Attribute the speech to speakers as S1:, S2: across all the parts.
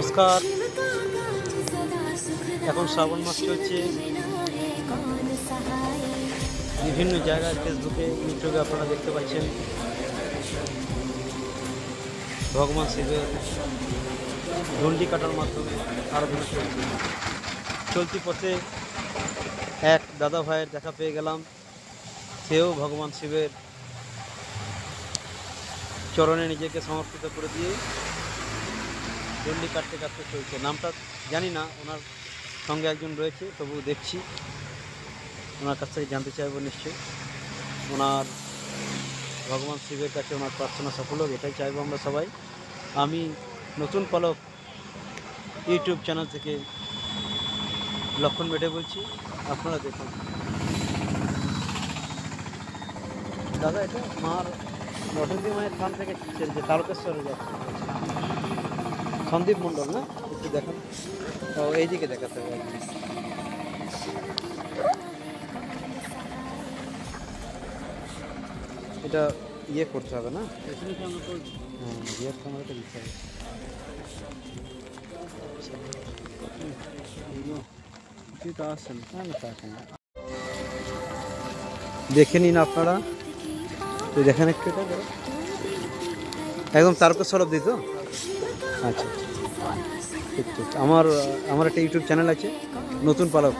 S1: নমস্কার। এখন শ্রাবণ মাস চলছে। বিভিন্ন জায়গায় ফেসবুকে, ইউটিউবে আপনারা দেখতে পাচ্ছেন ভগবান শিবের ডন্ডি কাটার মাধ্যমে আরাধনা চলছে। চলতি পথে এক দাদা ভাইয়ের দেখা পেয়ে গেলাম। সেও ভগবান শিবের চরণে নিজেকে সমর্পিত করে দিয়ে ডন্ডি কাটতে কাটতে চলছে। নামটা জানি না, ওনার সঙ্গে একজন রয়েছে, তবু দেখছি, ওনার কাছ থেকে জানতে চাইব নিশ্চয়ই। ওনার ভগবান শিবের কাছে ওনার প্রার্থনা সফল হোক, এটাই চাইবো আমরা সবাই। আমি নতুন পালক ইউটিউব চ্যানেল থেকে লক্ষণ মেটে বলছি, আপনারা দেখুন। দাদা, এটা মার লটন্দি মায়ের থান থেকে যে তারকেশ্বরে যাচ্ছে, সন্দীপ মণ্ডল না? একটু দেখান। ও, এইদিকে দেখাতে হবে। এটা ইয়ে করতে হবে না? হ্যাঁ, ইয়ের ক্যামেরাটা দিতে হবে। দেখে নিন আপনারা, তো দেখেন একটু, এটা একদম তারকেশ্বর অব্দি তো? আচ্ছা, ঠিক ঠিক। আমার একটা ইউটিউব চ্যানেল আছে, নতুন পালক,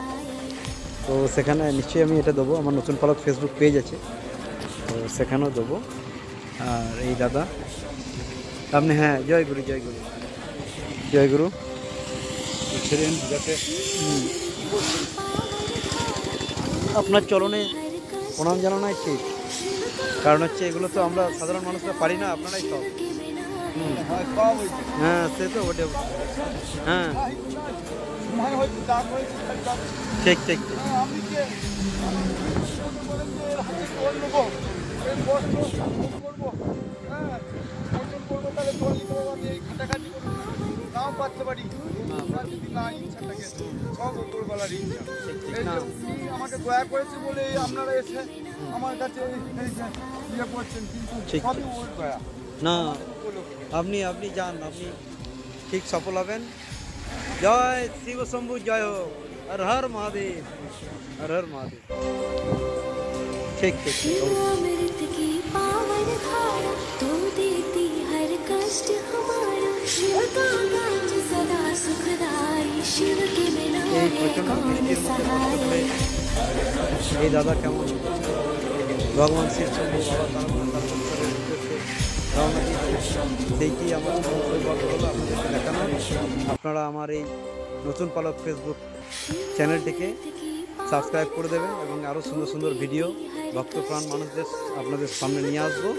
S1: তো সেখানে নিশ্চয়ই আমি এটা দেবো। আমার নতুন পালক ফেসবুক পেজ আছে, তো সেখানেও দেবো। আর এই দাদা, আপনি, হ্যাঁ, জয় গুরু, জয় গুরু, জয় গুরু। যাতে আপনার চরণে প্রণাম জানানোই ঠিক, কারণ হচ্ছে এগুলো তো আমরা সাধারণ মানুষরা পারি না, আপনারাই সব। হ্যাঁ, সে তো ওটা, হ্যাঁ, ঠিক ঠিক ঠিক।
S2: আমাকে দয়া করেছে বলে আপনারা এসে আমার কাছে ইয়ে করছেন, কিন্তু সবই ওর দয়া।
S1: না, আপনি যান, আপনি ঠিক সফল হবেন। জয় শিব শম্ভু, জয় হোক, হর হর মহাদেব, হর হর মহাদেব। ঠিক ঠিক। এই প্রচণ্ড বৃষ্টির মধ্যে কষ্ট করে এই দাদা কেমন ভগবান শিব শম্ভু বাবা তারকেশ্বরের উদ্দেশ্যে রওনা দিয়েছে, সেইটি আমার সৌভাগ্য হলো আপনাদেরকে দেখানো। আপনারা আমার এই নতুন পালক ফেসবুক চ্যানেলটিকে সাবস্ক্রাইব করে দেবেন এবং আরও সুন্দর সুন্দর ভিডিও ভক্তপ্রাণ মানুষদের আপনাদের সামনে নিয়ে আসবো।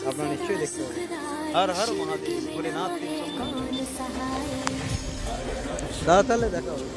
S1: আপনারা নিশ্চয়ই দেখতে পাবেন। হর হর মহাদেব, ভোলেনাথ শিব শম্ভু। দাদা, তাহলে দেখা হবে।